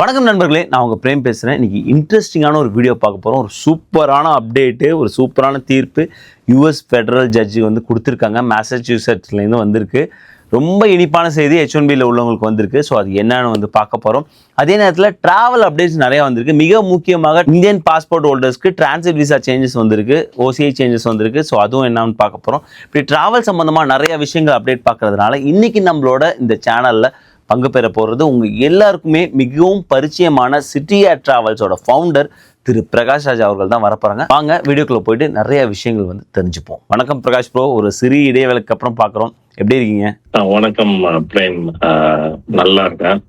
வணக்கம் நண்பர்களே, நான் உங்கள் பிரேம் பேசுகிறேன். இன்றைக்கி இன்ட்ரெஸ்டிங்கான ஒரு வீடியோ பார்க்க போகிறோம். ஒரு சூப்பரான அப்டேட்டு, ஒரு சூப்பரான தீர்ப்பு யூஎஸ் ஃபெடரல் ஜட்ஜி வந்து கொடுத்துருக்காங்க. மேசச்சூசெட்ஸ்லேருந்து வந்திருக்கு. ரொம்ப இனிப்பான செய்தி H1Bயில் உள்ளவங்களுக்கு வந்திருக்கு. ஸோ அது என்னன்னு வந்து பார்க்க போகிறோம். அதே நேரத்தில் ட்ராவல் அப்டேட்ஸ் நிறையா வந்திருக்கு. மிக முக்கியமாக இந்தியன் பாஸ்போர்ட் ஹோல்டர்ஸ்க்கு டிரான்சிட் விசா சேஞ்சஸ் வந்திருக்கு, OCI சேஞ்சஸ் வந்திருக்கு. ஸோ அதுவும் என்னன்னு பார்க்க போகிறோம். இப்படி ட்ராவல் சம்மந்தமாக நிறைய விஷயங்கள் அப்டேட் பார்க்கறதுனால இன்றைக்கி நம்மளோட இந்த சேனலில் பங்கு பெற போகிறது உங்கள் எல்லாருக்குமே மிகவும் பரிச்சயமான சிட்டி ஏர் டிராவல்ஸோட ஃபவுண்டர் திரு பிரகாஷ் ராஜ் அவர்கள் தான் வரப்போகிறாங்க. வாங்க வீடியோக்குள்ளே போயிட்டு நிறைய விஷயங்கள் வந்து தெரிஞ்சுப்போம். வணக்கம் பிரகாஷ் ப்ரோ, ஒரு சிறிய இடைவேளைக்கு அப்புறம் பார்க்குறோம். எப்படி இருக்கீங்க? வணக்கம் பிரேம், நல்லா இருக்கேன்.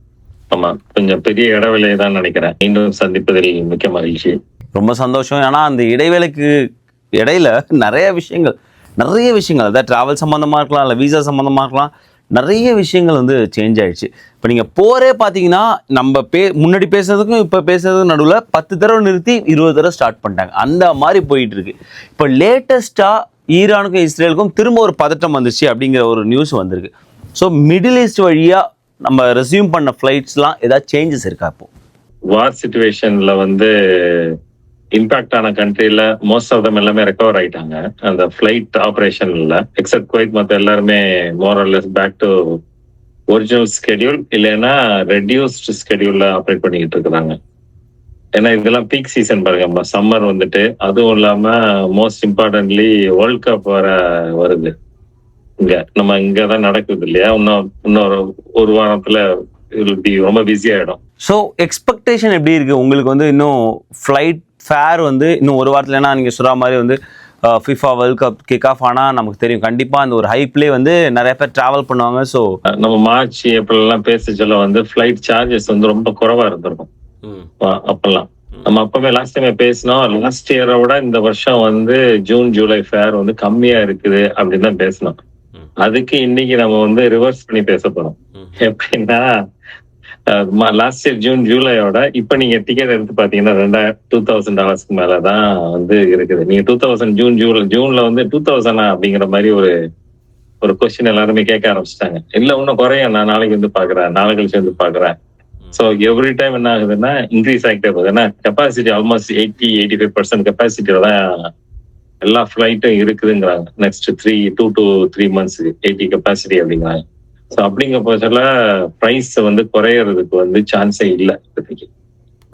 ஆமா, கொஞ்சம் பெரிய இடைவேளையை தான் நினைக்கிறேன். மீண்டும் சந்திப்பதில் மிக்க மகிழ்ச்சி. ரொம்ப சந்தோஷம். ஏன்னா அந்த இடைவேளைக்கு இடையில நிறைய விஷயங்கள் அதாவது டிராவல் சம்மந்தமாக இருக்கலாம், இல்லை விசா சம்மந்தமாக இருக்கலாம், நிறைய விஷயங்கள் வந்து சேஞ்ச் ஆகிடுச்சு. இப்போ நீங்கள் போரே பார்த்தீங்கன்னா நம்ம முன்னாடி பேசுறதுக்கும் இப்போ பேசுறதுக்கும் நடுவில் 10 தடவை நிறுத்தி 20 தடவை ஸ்டார்ட் பண்ணிட்டாங்க. அந்த மாதிரி போயிட்டு இருக்கு. இப்போ லேட்டஸ்ட்டாக ஈரானுக்கும் இஸ்ரேலுக்கும் திரும்ப ஒரு பதட்டம் வந்துச்சு அப்படிங்கிற ஒரு நியூஸ் வந்திருக்கு. ஸோ மிடில் ஈஸ்ட் வழியாக நம்ம ரெஸ்யூம் பண்ண ஃப்ளைட்ஸ்லாம் ஏதாவது சேஞ்சஸ் இருக்கா? இப்போ வார் சிச்சுவேஷன்ல வந்து இம்பாக்ட் ஆன கண்ட்ரில மோஸ்ட் ஆஃப் தம் எல்லாமே ரெக்கவர் ஆயிட்டாங்க. அந்த ஃபிளைட் ஆப்ரேஷன்ல எக்ஸப்ட் குவைத் மற்ற எல்லாருமே more or less back to original schedule இல்லைன்னா ரெடியூஸ்ட் ஸ்கெடியூல்ல ஆப்ரேட் பண்ணிக்கிட்டு இருக்கிறாங்க. ஏன்னா இதெல்லாம் பீக் சீசன் பாருங்க, சம்மர் வந்துட்டு, அதுவும் இல்லாம மோஸ்ட் இம்பார்ட்டன்ட்லி வேர்ல்ட் கப் வருது. நம்ம இங்கதான் நடக்குது இல்லையா? இன்னொரு ஒரு வாரத்துல ரொம்ப பிஸி ஆயிடும். ஸோ எக்ஸ்பெக்டேஷன் எப்படி இருக்கு உங்களுக்கு? வந்து இன்னும் ஃப்ளைட் ஃபேர் வந்து இன்னும் ஒரு வாரத்தில், ஏன்னா நீங்கள் சொல்கிற மாதிரி வந்து FIFA world cup kick of ஆனால் நமக்கு தெரியும் கண்டிப்பாக அந்த ஒரு ஹைப்லேயே வந்து நிறைய பேர் ட்ராவல் பண்ணுவாங்க. ஸோ நம்ம மார்ச் ஏப்ரல் எல்லாம் பேசச்சொல்ல வந்து ஃபிளைட் சார்ஜஸ் வந்து ரொம்ப குறைவா இருந்திருக்கும். அப்பெல்லாம் நம்ம அப்பவே லாஸ்ட் டைம் பேசினோம், லாஸ்ட் இயரோட இந்த வருஷம் வந்து ஜூன் ஜூலை ஃபேர் வந்து கம்மியா இருக்குது அப்படின்னு தான் பேசினோம். அதுக்கு இன்னைக்கு நம்ம வந்து ரிவர்ஸ் பண்ணி பேச போறோம். எப்படின்னா லாஸ்ட் இயர் ஜூன் ஜூலையோட இப்ப நீங்க டிக்கெட் எடுத்து பாத்தீங்கன்னா $2,000 மேலதான் வந்து இருக்குது. நீங்க 2000 ஜூன்ல வந்து 2000 அப்படிங்கிற மாதிரி ஒரு கொஸ்டின் எல்லாருமே கேட்க ஆரம்பிச்சிட்டாங்க. இல்ல இன்னும் குறையும், நான் நாளைக்கு வந்து பாக்குறேன், நாளை கழிச்சு வந்து பாக்குறேன். ஸோ எவ்ரி டைம் என்ன ஆகுதுன்னா இன்க்ரீஸ் ஆகிட்டே போகுது. ஏன்னா கெப்பாசிட்டி ஆல்மோஸ்ட் 80-85% கெப்பாசிட்டியில தான் எல்லா ஃபிளைட்டும் இருக்குதுங்கிறாங்க. நெக்ஸ்ட் 2 to 3 months 80 கெப்பாசிட்டி அப்படிங்கிறாங்க. ஸோ அப்படிங்கிற பட்சத்துல ப்ரைஸ் வந்து குறையறதுக்கு வந்து சான்ஸே இல்லை. இப்போதைக்கு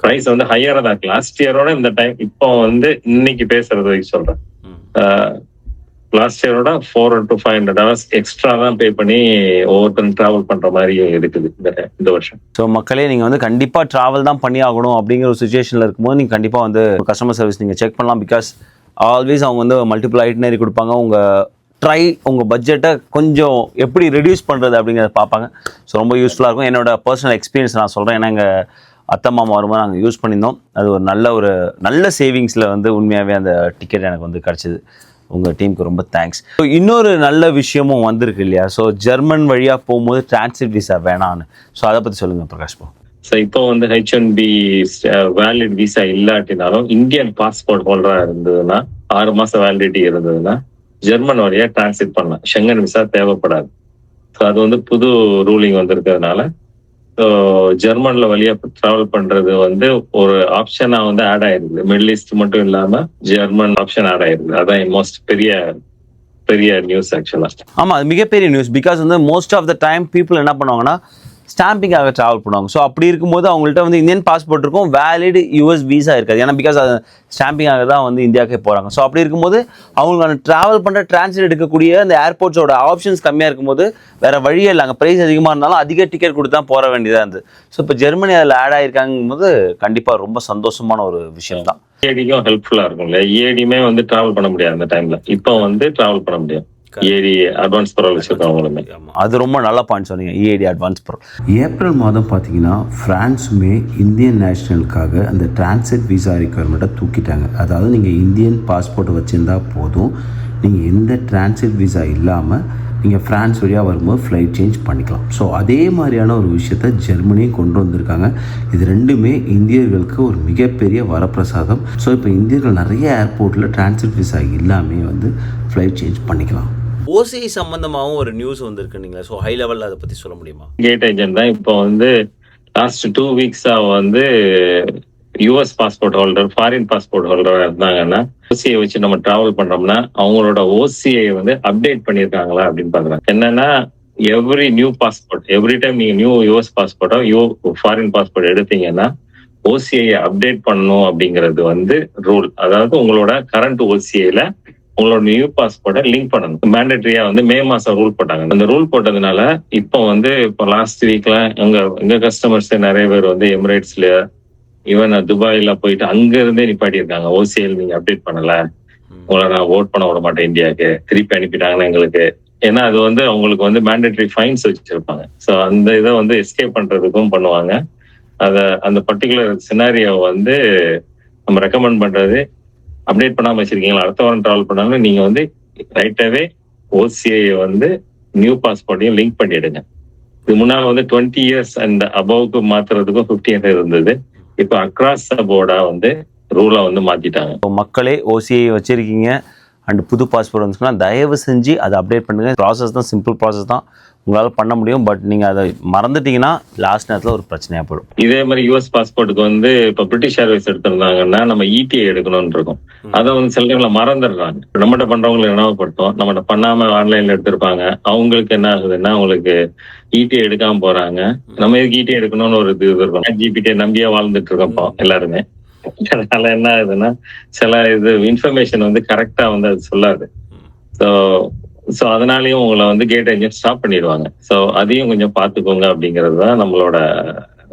ப்ரைஸ் வந்து ஹையரா தான் இருக்கு லாஸ்ட் இயரோட இந்த டைம். இப்போ வந்து இன்னைக்கு பேசுறது வரைக்கும் சொல்றேன், லாஸ்ட் இயரோட $400 to $500 எக்ஸ்ட்ரா தான் பே பண்ணி ஒவ்வொருத்தரும் டிராவல் பண்ற மாதிரி இருக்குது இந்த வருஷம். ஸோ மக்களே, நீங்கள் வந்து கண்டிப்பாக ட்ராவல் தான் பண்ணி ஆகணும் அப்படிங்கிற ஒரு சுச்சுவேஷனில் இருக்கும்போது நீங்கள் கண்டிப்பாக வந்து கஸ்டமர் சர்வீஸ் நீங்கள் செக் பண்ணலாம். பிகாஸ் ஆல்வேஸ் அவங்க வந்து மல்டிபிள் ஐட்னரி கொடுப்பாங்க. உங்கள் பட்ஜெட்டை கொஞ்சம் எப்படி ரெடியூஸ் பண்ணுறது அப்படிங்கிறத பார்ப்பாங்க. ஸோ ரொம்ப யூஸ்ஃபுல்லாக இருக்கும். என்னோட பர்சனல் எக்ஸ்பீரியன்ஸ் நான் சொல்கிறேன். ஏன்னா எங்கள் அத்தை மாமா வரும்போது நாங்கள் யூஸ் பண்ணியிருந்தோம். அது ஒரு நல்ல சேவிங்ஸில் வந்து உண்மையாகவே அந்த டிக்கெட் எனக்கு வந்து கிடச்சிது. உங்கள் டீமுக்கு ரொம்ப தேங்க்ஸ். ஸோ இன்னொரு நல்ல விஷயமும் வந்திருக்கு இல்லையா? ஸோ ஜெர்மன் வழியாக போகும்போது டிரான்சிட் விசா வேணான்னு. ஸோ அதை பற்றி சொல்லுங்கள் பிரகாஷ் ப்ரோ. ஸோ இப்போ வந்து H1B வேலிட் விசா இல்லாட்டினாலும் இந்தியன் பாஸ்போர்ட் ஹோல்டரா இருந்ததுன்னா 6 மாசம் வேலிடிட்டி இருந்ததுன்னா ஜெர்மன் வழியா டிரான்சிட் பண்ணலாம். ஷெங்கன் விசா தேவைப்படாது. ஸோ அது வந்து புது ரூலிங் வந்திருக்கிறதுனால ஜெர்மன்ல வழியா டிராவல் பண்றது வந்து ஒரு ஆப்ஷனா வந்து ஆட் ஆயிருக்குது. மிடில் ஈஸ்ட் மட்டும் இல்லாம ஜெர்மன் ஆப்ஷன் ஆட் ஆயிருக்குது. அதான் மோஸ்ட் பெரிய நியூஸ் ஆக்சுவலா. ஆமா, அது மிகப்பெரிய நியூஸ். பிகாஸ் வந்து most of the time people என்ன பண்ணுவாங்கன்னா ஸ்டாம்பிங்காக ட்ராவல் பண்ணுவாங்க. ஸோ அப்படி இருக்கும்போது அவங்கள்ட்ட வந்து இந்தியன் பாஸ்போர்ட் இருக்கும், வேலிட் US விசா இருக்காது. ஏன்னா பிகாஸ் அது ஸ்டாம்பிங்காக தான் வந்து இந்தியாவுக்கே போகிறாங்க. ஸோ அப்படி இருக்கும்போது அவங்களுக்கு ட்ராவல் பண்ணுற டிரான்சிட் எடுக்கக்கூடிய அந்த ஏர்போர்ட்ஸோட ஆப்ஷன்ஸ் கம்மியாக இருக்கும்போது வேறு வழியே இல்லை. அங்கே ப்ரைஸ் அதிகமாக இருந்தாலும் அதிக டிக்கெட் கொடுத்து தான் போக வேண்டியதாக இருந்தது. ஸோ இப்போ ஜெர்மனி அதில் ஆட் ஆகிருக்காங்கும் போது கண்டிப்பாக ரொம்ப சந்தோஷமான ஒரு விஷயம் தான். EADக்கும் ஹெல்ப்ஃபுல்லாக இருக்கும் இல்லையா? EADயுமே வந்து ட்ராவல் பண்ண முடியாது அந்த டைமில். இப்போ வந்து ட்ராவல் பண்ண முடியும். EAD அட்வான்ஸ் ப்ரோ வச்சிருக்காங்க. அது ரொம்ப நல்ல பாயிண்ட் சொன்னீங்க. EAD advance bro. ஏப்ரல் மாதம் பார்த்தீங்கன்னா ஃப்ரான்ஸுமே இந்தியன் நேஷனலுக்காக அந்த டிரான்சிட் விசா ரிக்வயர்மெண்ட்டை தூக்கிட்டாங்க. அதாவது நீங்கள் இந்தியன் பாஸ்போர்ட் வச்சுருந்தா போதும், நீங்கள் எந்த டிரான்சிட் விசா இல்லாமல் நீங்கள் ஃப்ரான்ஸ் வழியாக வரும்போது ஃப்ளைட் சேஞ்ச் பண்ணிக்கலாம். ஸோ அதே மாதிரியான ஒரு விஷயத்தை ஜெர்மனியும் கொண்டு வந்திருக்காங்க. இது ரெண்டுமே இந்தியர்களுக்கு ஒரு மிகப்பெரிய வரப்பிரசாதம். ஸோ இப்போ இந்தியர்கள் நிறைய ஏர்போர்ட்டில் டிரான்சிட் விசா இல்லாமல் வந்து ஃப்ளைட் சேஞ்ச் பண்ணிக்கலாம். OCI சம்பந்தமாகவும் ஒரு நியூஸ் வந்திருக்குங்களா? ஸோ ஹை லெவலில் அதை பற்றி சொல்ல முடியுமா? கேட் ஏஜென்ட் தான் இப்போ வந்து லாஸ்ட் 2 வீக்ஸா வந்து US passport holder, foreign passport ஹோல்டரா இருந்தாங்கன்னா ஓசிஐ வச்சு நம்ம டிராவல் பண்றோம்னா அவங்களோட ஓசிஐ வந்து அப்டேட் பண்ணிருக்காங்களா அப்படின்னு பாக்குறாங்க. என்னன்னா every new passport, every time நீங்க நியூ யூஎஸ் பாஸ்போர்ட்டோ ஃபாரின் பாஸ்போர்ட் எடுத்தீங்கன்னா ஓசிஐ அப்டேட் பண்ணணும் அப்படிங்கிறது வந்து ரூல். அதாவது உங்களோட கரண்ட் ஓசிஐல உங்களோட நியூ பாஸ்போர்ட்டை லிங்க் பண்ணணும். மேண்டேட்டரியா வந்து மே மாசம் ரூல் போட்டாங்க. அந்த ரூல் போட்டதுனால இப்போ லாஸ்ட் வீக்ல எங்க கஸ்டமர்ஸ் நிறைய பேர் வந்து எமிரேட்ஸ்ல ஈவன் துபாயில போயிட்டு அங்க இருந்தே நிப்பாட்டி இருக்காங்க. ஓசிஐல நீங்க அப்டேட் பண்ணல, உங்களை நான் ஓட் பண்ண விட மாட்டேன் இந்தியாவுக்கு, திருப்பி அனுப்பிட்டாங்கன்னா எங்களுக்கு. ஏன்னா அது வந்து அவங்களுக்கு வந்து மேண்டேட்டரி ஃபைன்ஸ் வச்சிருப்பாங்க. ஸோ அந்த இதை வந்து எஸ்கேப் பண்றதுக்கும் பண்ணுவாங்க. அந்த பர்டிகுலர் சினாரியோ வந்து நம்ம ரெக்கமெண்ட் பண்றது, அப்டேட் பண்ணாம வச்சிருக்கீங்களா, அடுத்த வாரம் டிராவல் பண்ணாலும் நீங்க வந்து ரைட்டாவே ஓசிஐ வந்து நியூ பாஸ்போர்ட்டையும் லிங்க் பண்ணிடுங்க. இது முன்னால வந்து 20 years அண்ட் அபவுக்கு மாத்துறதுக்கும் 15 years இருந்தது. இப்போ அக்ராஸ் த போர்டா வந்து ரூலை வந்து மாத்திட்டாங்க. மக்களே ஓசிஐ வச்சிருக்கீங்க அண்ட் புது பாஸ்போர்ட் வந்துச்சுன்னா தயவு செஞ்சு அதை அப்டேட் பண்ணுங்க. ப்ராசஸ் தான், சிம்பிள் ப்ராசஸ் தான், உங்களால் பண்ண முடியும். பட் நீங்கள் அதை மறந்துட்டீங்கன்னா லாஸ்ட் நேரத்தில் ஒரு பிரச்சனையாக போயிடும். இதே மாதிரி யூஎஸ் பாஸ்போர்ட்டுக்கு வந்து இப்போ பிரிட்டிஷ் ஏர்வேஸ் எடுத்திருந்தாங்கன்னா நம்ம இடிஐ எடுக்கணும்னு இருக்கும். அதை வந்து சில டைம்ல மறந்துடுறாங்க. நம்மகிட்ட பண்றவங்களை நினைவுபடுத்தும், நம்மகிட்ட பண்ணாம ஆன்லைன்ல எடுத்திருப்பாங்க. அவங்களுக்கு என்ன ஆகுதுன்னா அவங்களுக்கு இடிஐ எடுக்காம போறாங்க. நம்ம எதுக்கு இடிஐ எடுக்கணும்னு ஒரு இது இருக்கும். ஜிபிடியை நம்பியே வாழ்ந்துட்டு இருக்கோம் எல்லாருமே. அதனால என்ன ஆகுதுன்னா சில இது இன்ஃபர்மேஷன் வந்து கரெக்டா வந்து அது சொல்லாது. ஸோ அதனாலயும் உங்களை வந்து கேட் ஏஜென்ட் ஸ்டாப் பண்ணிடுவாங்க. ஸோ அதையும் கொஞ்சம் பார்த்துக்கோங்க அப்படிங்கிறது தான் நம்மளோட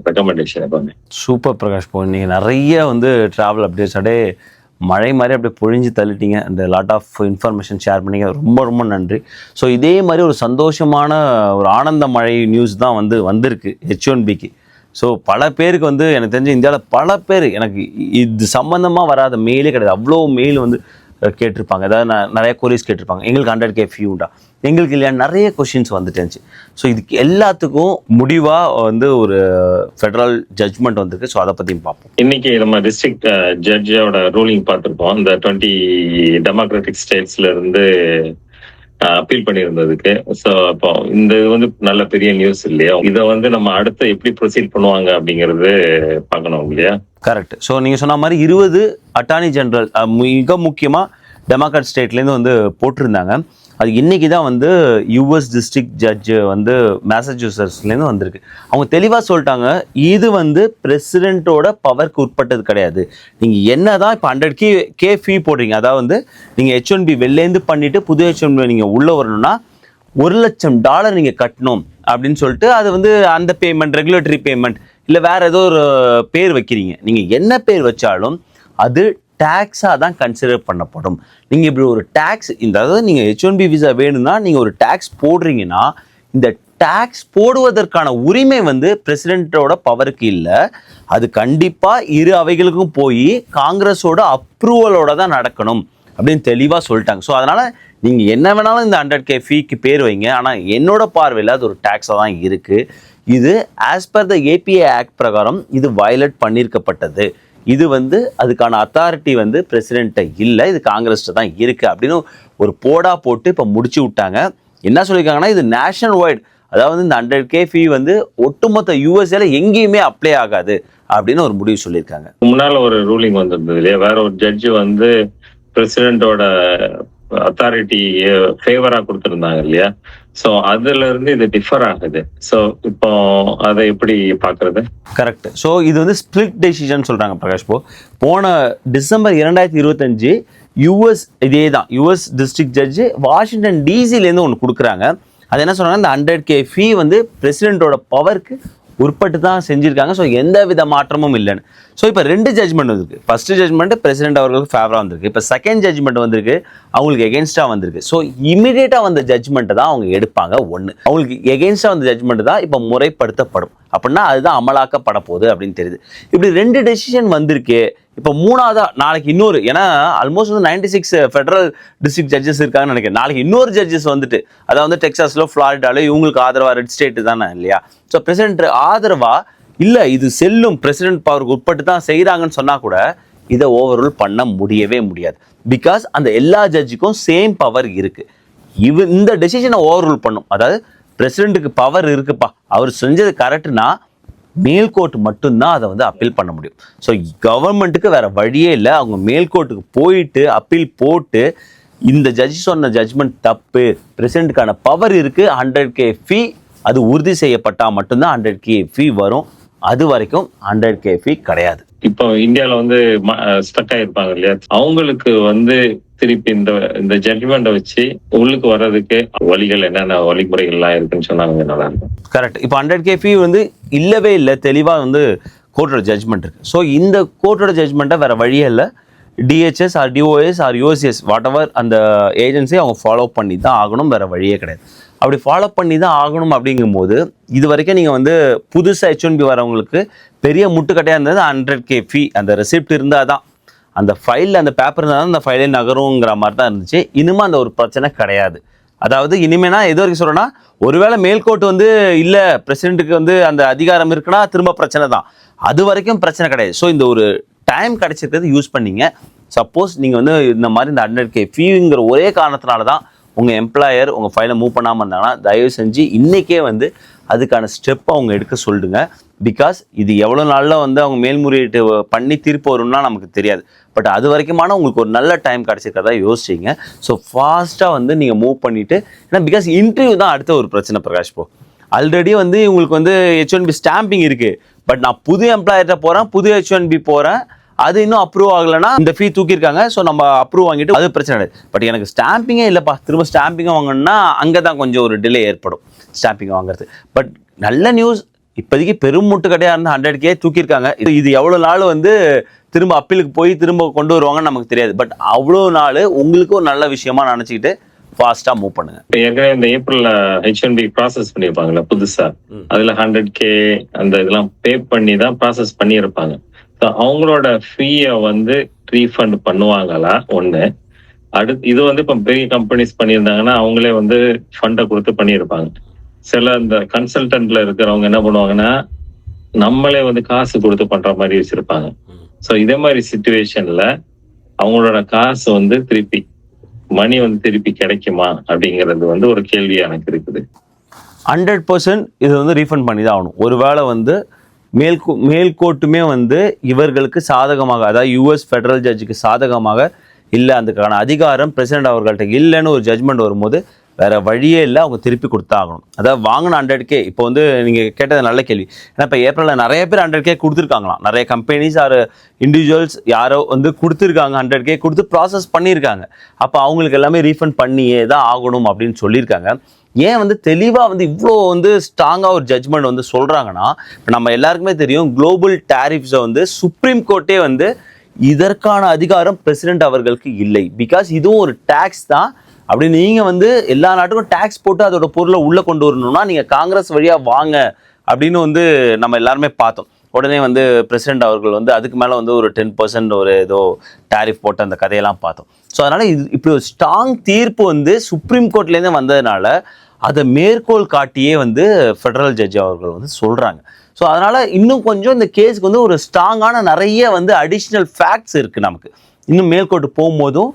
ரெக்கமெண்டேஷன். எப்பவுமே சூப்பர் பிரகாஷ். நீங்கள் நிறைய வந்து ட்ராவல் அப்டேட்ஸ் அப்படியே மழை மாதிரி அப்படியே பொழிஞ்சு தள்ளிட்டீங்க. அந்த லாட் ஆஃப் இன்ஃபர்மேஷன் ஷேர் பண்ணிங்க, ரொம்ப ரொம்ப நன்றி. ஸோ இதே மாதிரி ஒரு சந்தோஷமான ஒரு ஆனந்த மழை நியூஸ் தான் வந்திருக்கு H1Bக்கு. ஸோ பல பேருக்கு வந்து எனக்கு தெரிஞ்ச இந்தியாவில் பல பேர் எனக்கு இது சம்மந்தமாக வராத மெயிலே கிடையாது. அவ்வளோ மெயில் வந்து கேட்டிருப்பாங்க. அதாவது நிறைய கொரிஸ் கேட்டிருப்பாங்க, எங்களுக்கு 100K ஃபியூ உண்டா, எங்களுக்கு இல்லையா, நிறைய கொஷின்ஸ் வந்துட்டு இருந்துச்சு. ஸோ இதுக்கு எல்லாத்துக்கும் முடிவாக வந்து ஒரு ஃபெடரல் ஜட்ஜ்மெண்ட் வந்திருக்கு. ஸோ அதை பற்றியும் பார்ப்போம். இன்னைக்கு நம்ம டிஸ்ட்ரிக்ட் ஜட்ஜோட ரூலிங் பார்த்துருப்போம். இந்த 20 டெமோக்ராட்டிக் ஸ்டேட்ஸ்ல இருந்து அப்பீல் பண்ணியிருந்ததுக்கு. ஸோ அப்போ இந்த இது வந்து நல்ல பெரிய நியூஸ் இல்லையா? இதை வந்து நம்ம அடுத்து எப்படி ப்ரொசீட் பண்ணுவாங்க அப்படிங்கிறது பார்க்கணும் இல்லையா? கரெக்ட். ஸோ நீங்கள் சொன்ன மாதிரி 20 அட்டார்னி ஜெனரல் மிக முக்கியமாக டெமோக்ராட் ஸ்டேட்லேருந்து வந்து போட்டிருந்தாங்க. அது இன்றைக்கி தான் வந்து யூஎஸ் டிஸ்ட்ரிக்ட் ஜட்ஜு வந்து மேசச்சூசட்ஸ்லேருந்து வந்திருக்கு. அவங்க தெளிவாக சொல்லிட்டாங்க, இது வந்து பிரசிடெண்ட்டோட பவருக்கு உட்பட்டது கிடையாது. நீங்கள் என்ன தான் இப்போ 100K ஃபீ போடுறீங்க, அதாவது வந்து நீங்கள் H1B வெளிலேருந்து பண்ணிவிட்டு புது H1B நீங்கள் உள்ளே வரணும்னா $1,00,000 நீங்கள் கட்டணும் அப்படின்னு சொல்லிட்டு அது வந்து அந்த பேமெண்ட் ரெகுலேட்டரி பேமெண்ட் இல்லை வேறு ஏதோ ஒரு பேர் வைக்கிறீங்க. நீங்கள் என்ன பேர் வச்சாலும் அது டேக்ஸாக தான் கன்சிடர் பண்ணப்படும். நீங்கள் இப்படி ஒரு டேக்ஸ், அதாவது நீங்கள் H1B விசா வேணும்னா நீங்கள் ஒரு டேக்ஸ் போடுறீங்கன்னா இந்த டேக்ஸ் போடுவதற்கான உரிமை வந்து பிரசிடெண்ட்டோட பவருக்கு இல்லை. அது கண்டிப்பாக இரு அவைகளுக்கும் போய் காங்கிரஸோட அப்ரூவலோட தான் நடக்கணும் அப்படின்னு தெளிவாக சொல்லிட்டாங்க. ஸோ அதனால் நீங்கள் என்ன வேணாலும் இந்த 100K ஃபீக்கு பேர் வைங்க, ஆனால் என்னோட பார்வையில் அது ஒரு டேக்ஸாக தான் இருக்குது. இது as per the APA act பிரகாரம் இது வயலேட் பண்ணியிருக்கப்பட்டது. இது வந்து அதுக்கான அத்தாரிட்டி வந்து பிரசிடெண்ட்டை இல்லை, இது காங்கிரஸ்ட்டு தான் இருக்குது அப்படின்னு ஒரு போடா போட்டு இப்போ முடிச்சு விட்டாங்க. என்ன சொல்லியிருக்காங்கன்னா இது நேஷனல் வைட், அதாவது இந்த 100K ஃபீ வந்து ஒட்டுமொத்த யூஎஸ்ஏல எங்கேயுமே அப்ளை ஆகாது அப்படின்னு ஒரு முடிவு சொல்லியிருக்காங்க. முன்னால ஒரு ரூலிங் வந்திருந்தது இல்லையா, வேற ஒரு ஜட்ஜு வந்து பிரசிடென்ட்டோட அத்தாரிட்டி ஃபேவரா கொடுத்துருந்தாங்க இல்லையா? ஸோ அதுல இருந்து இது டிஃபர் ஆகுது. ஸோ இப்போ அதை எப்படி பார்க்கறது? கரெக்ட். ஸோ இது வந்து ஸ்பிளிட் டெசிஷன் சொல்றாங்க பிரகாஷ். போன டிசம்பர் 2025 யூஎஸ் இதே தான் யூஎஸ் டிஸ்ட்ரிக்ட் ஜட்ஜு வாஷிங்டன் டிசிலேருந்து ஒன்று கொடுக்குறாங்க. அது என்ன சொன்னாங்க, இந்த 100K ஃபீ வந்து பிரசிடென்ட்டோட பவருக்கு உட்பட்டு தான் செஞ்சுருக்காங்க. ஸோ எந்த வித மாற்றமும் இல்லைன்னு. ஸோ இப்போ 2 ஜட்ஜ்மெண்ட் வந்திருக்கு. ஃபர்ஸ்ட் ஜட்ஜ்மெண்ட் பிரசிடென்ட் அவர்களுக்கு ஃபேவராக வந்திருக்கு. இப்போ செகண்ட் ஜட்ஜ்மெண்ட் வந்திருக்கு, அவங்களுக்கு எகென்ஸ்டாக வந்திருக்கு. ஸோ இமீடியட்டாக வந்த ஜட்ஜ்மெண்ட்டை தான் அவங்க எடுப்பாங்க. அவங்களுக்கு எகென்ஸ்டாக வந்த ஜட்ஜ்மெண்ட் தான் இப்போ முறைப்படுத்தப்படும். அப்படின்னா அதுதான் அமலாக்கப்பட போகுது அப்படின்னு தெரியுது. இப்படி 2 டெசிஷன் வந்திருக்கு. இப்போ மூணாவதா நாளைக்கு இன்னொரு, ஏன்னா ஆல்மோஸ்ட் வந்து 96 ஃபெடரல் டிஸ்ட்ரிக்ட் ஜட்ஜஸ் இருக்காங்கன்னு நினைக்கிறேன். நாளைக்கு இன்னொரு ஜட்ஜஸ் வந்துட்டு, அதாவது வந்து டெக்சாஸ்ல ஃப்ளாரிடால இவங்களுக்கு ஆதரவா ரெட் ஸ்டேட் தானே இல்லையா? ஸோ பிரசிடென்ட் ஆதரவா இல்லை இது செல்லும் பிரசிடென்ட் பவருக்கு உட்பட்டு தான் செய்கிறாங்கன்னு சொன்னால் கூட இதை ஓவர்ரூல் பண்ண முடியவே முடியாது. பிகாஸ் அந்த எல்லா ஜட்ஜுக்கும் சேம் பவர் இருக்குது. இந்த டெசிஷனை ஓவர்ரூல் பண்ணும். அதாவது பிரசிடென்ட்டுக்கு பவர் இருக்குப்பா, அவர் செஞ்சது கரெக்டுனா மேல்கோர்ட் மட்டும்தான் அதை வந்து அப்பீல் பண்ண முடியும். ஸோ கவர்மெண்ட்டுக்கு வேற வழியே இல்லை. அவங்க மேல்கோர்ட்டுக்கு போயிட்டு அப்பீல் போட்டு இந்த ஜட்ஜி சொன்ன ஜட்ஜ்மெண்ட் தப்பு, பிரசிடென்ட்டுக்கான பவர் இருக்குது, 100K ஃபீ அது உறுதி செய்யப்பட்டால் மட்டும்தான் 100K ஃபீ வரும். அது வரைக்கும் 100K ஃபீ கிடையாது. இப்போ இந்தியாவில் வந்து ஸ்டக் ஆயிருப்பாங்க இல்லையா, அவங்களுக்கு வந்து திருப்பி இந்த ஜட்ஜ்மெண்ட்டை வச்சு உள்ளுக்கு வர்றதுக்கு வழிகள் என்னென்ன வழிமுறைகள்லாம் இருக்குன்னு சொன்னாங்க நல்லா இருக்கும். கரெக்ட். இப்போ 100K ஃபீ வந்து இல்லவே இல்லை, தெளிவாக வந்து கோர்ட்டோட ஜட்ஜ்மெண்ட் இருக்குது. ஸோ இந்த கோர்ட்டோட ஜட்ஜ்மெண்ட்டை வேறு வழியே இல்லை. DHS or DOS or USS whatever அந்த ஏஜென்சி அவங்க ஃபாலோ பண்ணி தான் ஆகணும், வேறு வழியே கிடையாது. அப்படி ஃபாலோ பண்ணி தான் ஆகணும். அப்படிங்கும்போது இது வரைக்கும் நீங்கள் வந்து புதுசாக H1B வரவங்களுக்கு பெரிய முட்டுக்கட்டையாக இருந்தது 100K ஃபீ. அந்த ரெசிப்ட் இருந்தால் தான், அந்த ஃபைலில் அந்த பேப்பர் இருந்தால் தான் அந்த ஃபைலே நகருங்கிற மாதிரி தான் இருந்துச்சு. இனிமேல் அந்த ஒரு பிரச்சனை கிடையாது. அதாவது இனிமேனா எது வரைக்கும் சொல்கிறேன்னா, ஒருவேளை மேல்கோர்ட் வந்து இல்லை பிரசிடென்ட்டுக்கு வந்து அந்த அதிகாரம் இருக்குன்னா திரும்ப பிரச்சனை தான். அது வரைக்கும் பிரச்சனை கிடையாது. ஸோ இந்த ஒரு டைம் கிடைச்சிருக்கிறது யூஸ் பண்ணிங்க. சப்போஸ் நீங்கள் வந்து இந்த மாதிரி இந்த 100K ஃபீங்கிற ஒரே காரணத்தினால தான் உங்கள் எம்ப்ளாயர் உங்கள் ஃபைலை மூவ் பண்ணாமல் இருந்தாங்கன்னா தயவு செஞ்சு இன்றைக்கே வந்து அதுக்கான ஸ்டெப் அவங்க எடுக்க சொல்லுங்க. பிகாஸ் இது எவ்வளோ நாளில் வந்து அவங்க மேல்முறையீட்டு பண்ணி தீர்ப்பு வரும்னா நமக்கு தெரியாது. பட் அது வரைக்குமான உங்களுக்கு ஒரு நல்ல டைம் கிடச்சிருக்கிறதா யோசிச்சிங்க. ஸோ ஃபாஸ்ட்டாக வந்து நீங்கள் மூவ் பண்ணிவிட்டு, ஏன்னா பிகாஸ் இன்டர்வியூ தான் அடுத்த ஒரு பிரச்சனை பிரகாஷ். இப்போ ஆல்ரெடி வந்து உங்களுக்கு வந்து H1B ஸ்டாம்பிங் இருக்குது. பட் நான் புது எம்ப்ளாயர்கிட்ட போகிறேன், புது H1B போகிறேன், அது இன்னும் அப்ரூவ் ஆகலைன்னா இந்த ஃபீ தூக்கியிருக்காங்க. ஸோ நம்ம அப்ரூவ் வாங்கிட்டு அது பிரச்சனை கிடையாது. பட் எனக்கு ஸ்டாம்பிங்கே இல்லைப்பா, திரும்ப ஸ்டாம்பிங்கை வாங்கணும்னா அங்கே தான் கொஞ்சம் ஒரு டிலே ஏற்படும் ஸ்டாம்பிங் வாங்குறது. பட் நல்ல நியூஸ், இப்போதைக்கு பெரும் முட்டுக்கட்டையாக இருந்தால் 100K தூக்கியிருக்காங்க. இது எவ்வளோ நாள் வந்து திரும்ப அப்பீலுக்கு போய் திரும்ப கொண்டு வருவாங்கன்னு நமக்கு தெரியாது. பட் அவ்வளோ நாள் உங்களுக்கு ஒரு நல்ல விஷயமா நினச்சிக்கிட்டு ஃபாஸ்ட்டாக மூவ் பண்ணுங்க. இப்போ ஏற்கனவே இந்த ஏப்ரல்ல H1B ப்ராசஸ் பண்ணியிருப்பாங்கல்ல புதுசா, அதுல 100K அந்த இதெல்லாம் பே பண்ணி தான் ப்ராசஸ் பண்ணியிருப்பாங்க. அவங்களோட ஃபீயை வந்து ரீஃபண்ட் பண்ணுவாங்களா ஒண்ணு. அடுத்து இது வந்து இப்போ பெரிய கம்பெனிஸ் பண்ணியிருந்தாங்கன்னா அவங்களே வந்து ஃபண்டை கொடுத்து பண்ணியிருப்பாங்க. சில இந்த கன்சல்டன்ட்ல இருக்கிறவங்க என்ன பண்ணுவாங்கன்னா நம்மளே வந்து காசு கொடுத்து பண்ற மாதிரி வச்சிருப்பாங்க. ஸோ இதே மாதிரி சிச்சுவேஷன்ல அவங்களோட காசு வந்து திருப்பி மணி வந்து திருப்பி கிடைக்குமா அப்படிங்கிறது வந்து ஒரு கேள்வி எனக்கு இருக்குது. 100% இது வந்து ரீஃபண்ட் பண்ணி தான் ஆகணும். ஒருவேளை வந்து மேல்கோர்ட்டுமே வந்து இவர்களுக்கு சாதகமாக, அதாவது US ஃபெடரல் ஜட்ஜுக்கு சாதகமாக இல்லை, அதுக்கான அதிகாரம் பிரசிடென்ட் அவர்கள்ட்ட இல்லைன்னு ஒரு ஜட்ஜ்மெண்ட் வரும்போது வேற வழியே இல்லை, அவங்க திருப்பி கொடுத்தாகணும். அதாவது வாங்கின 100K, இப்போ வந்து நீங்கள் கேட்டது நல்ல கேள்வி. ஏன்னா இப்போ ஏப்ரலில் நிறைய பேர் 100K கொடுத்துருக்காங்களாம். நிறைய கம்பெனிஸ் ஆர் இண்டிவிஜுவல்ஸ் யாரோ வந்து கொடுத்துருக்காங்க, 100K கொடுத்து ப்ராசஸ் பண்ணியிருக்காங்க. அப்போ அவங்களுக்கு எல்லாமே ரீஃபண்ட் பண்ணியே தான் ஆகணும் அப்படின்னு சொல்லியிருக்காங்க. ஏன் வந்து தெளிவாக வந்து இவ்வளோ வந்து ஸ்ட்ராங்காக ஒரு ஜட்ஜ்மெண்ட் வந்து சொல்கிறாங்கன்னா, இப்போ நம்ம எல்லாருக்குமே தெரியும் குளோபல் டேரிஃப்ஸை வந்து சுப்ரீம் கோர்ட்டே வந்து இதற்கான அதிகாரம் பிரசிடென்ட் அவர்களுக்கு இல்லை. பிகாஸ் இதுவும் ஒரு டேக்ஸ் தான். அப்படி நீங்கள் வந்து எல்லா நாட்டுக்கும் டேக்ஸ் போட்டு அதோட பொருளை உள்ளே கொண்டு வரணும்னா நீங்கள் காங்கிரஸ் வழியாக வாங்க அப்படின்னு வந்து நம்ம எல்லாருமே பார்த்தோம். உடனே வந்து பிரசிடென்ட் அவர்கள் வந்து அதுக்கு மேலே வந்து ஒரு 10% ஒரு ஏதோ டேரிஃப் போட்டு அந்த கதையெல்லாம் பார்த்தோம். ஸோ அதனால் இது இப்படி ஒரு ஸ்ட்ராங் தீர்ப்பு வந்து சுப்ரீம் கோர்ட்லேருந்து வந்ததுனால அதை மேற்கோள் காட்டியே வந்து ஃபெடரல் ஜட்ஜ் அவர்கள் வந்து சொல்கிறாங்க. ஸோ அதனால் இன்னும் கொஞ்சம் இந்த கேஸுக்கு வந்து ஒரு ஸ்ட்ராங்கான நிறைய வந்து அடிஷ்னல் ஃபேக்ட்ஸ் இருக்குது நமக்கு. இன்னும் மேல்கோர்ட்டு போகும்போதும்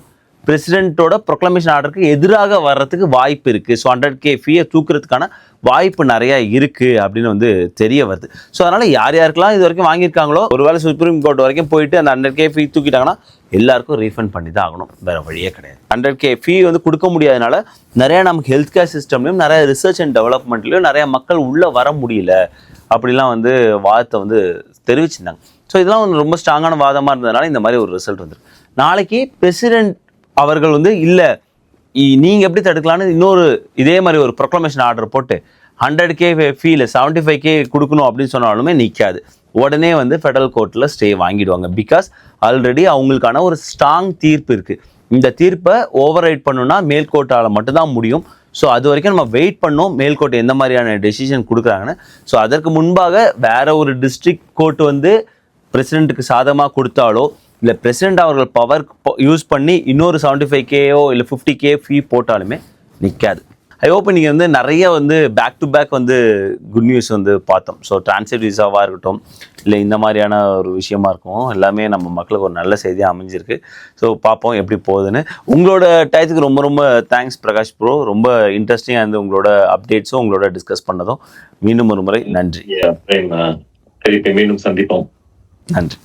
பிரசிடென்ட்டோட ப்ரொக்ளமேஷன் ஆர்டருக்கு எதிராக வர்றதுக்கு வாய்ப்பு இருக்குது. ஸோ 100K ஃபீயை தூக்குறதுக்கான வாய்ப்பு நிறையா இருக்குது அப்படின்னு வந்து தெரிய வருது. ஸோ அதனால் யார் யாருக்கெல்லாம் இது வரைக்கும் வாங்கியிருக்காங்களோ, ஒருவேளை சுப்ரீம் கோர்ட் வரைக்கும் போயிட்டு அந்த 100K ஃபீ தூக்கிட்டாங்கன்னா எல்லாருக்கும் ரீஃபண்ட் பண்ணி தான் ஆகணும், வேறு வழியே கிடையாது. 100K ஃபீ வந்து கொடுக்க முடியாதனால நிறையா நமக்கு ஹெல்த் கேர் சிஸ்டம்லையும் நிறைய ரிசர்ச் அண்ட் டெவலப்மெண்ட்லையும் நிறையா மக்கள் உள்ளே வர முடியல அப்படிலாம் வந்து வாதத்தை வந்து தெரிவிச்சிருந்தாங்க. ஸோ இதெல்லாம் வந்து ரொம்ப ஸ்ட்ராங்கான வாதமாக இருந்ததுனால இந்த மாதிரி ஒரு ரிசல்ட் வந்துருக்கு. நாளைக்கு பிரசிடென்ட் அவர்கள் வந்து இல்லை நீங்கள் எப்படி தடுக்கலான்னு இன்னொரு இதே மாதிரி ஒரு ப்ரொக்ளமேஷன் ஆர்டர் போட்டு 100K ஃபீல 75K கொடுக்கணும் அப்படின்னு சொன்னாலுமே நிற்காது. உடனே வந்து ஃபெடரல் கோர்ட்டில் ஸ்டே வாங்கிடுவாங்க. பிகாஸ் ஆல்ரெடி அவங்களுக்கான ஒரு ஸ்ட்ராங் தீர்ப்பு இருக்குது. இந்த தீர்ப்பை ஓவர் ரைட் பண்ணணும்னா மேல்கோர்ட்டால் மட்டும்தான் முடியும். ஸோ அது வரைக்கும் நம்ம வெயிட் பண்ணோம் மேல்கோர்ட் எந்த மாதிரியான டெசிஷன் கொடுக்குறாங்கன்னு. ஸோ அதற்கு முன்பாக வேற ஒரு டிஸ்ட்ரிக்ட் கோர்ட் வந்து பிரசிடென்ட்டுக்கு சாதகமாக கொடுத்தாலோ இல்லை பிரசிடென்ட் அவர்கள் பவர் யூஸ் பண்ணி இன்னொரு 75Kயோ இல்லை 50K ஃபீ போட்டாலுமே நிற்காது. ஐ ஹோப் நீங்கள் வந்து நிறைய வந்து பேக் டு பேக் வந்து குட் நியூஸ் வந்து பார்த்தோம். ஸோ டிரான்சிட் விசாவாக இருக்கட்டும் இல்லை இந்த மாதிரியான ஒரு விஷயமா இருக்கும், எல்லாமே நம்ம மக்களுக்கு ஒரு நல்ல செய்தியாக அமைஞ்சிருக்கு. ஸோ பார்ப்போம் எப்படி போகுதுன்னு. உங்களோட டயத்துக்கு ரொம்ப ரொம்ப தேங்க்ஸ் பிரகாஷ் ப்ரோ. ரொம்ப இன்ட்ரெஸ்டிங்காக இருந்து உங்களோட அப்டேட்ஸும் உங்களோட டிஸ்கஸ் பண்ணதும். மீண்டும் ஒரு முறை நன்றி. திருப்பி மீண்டும் சந்திப்போம். நன்றி.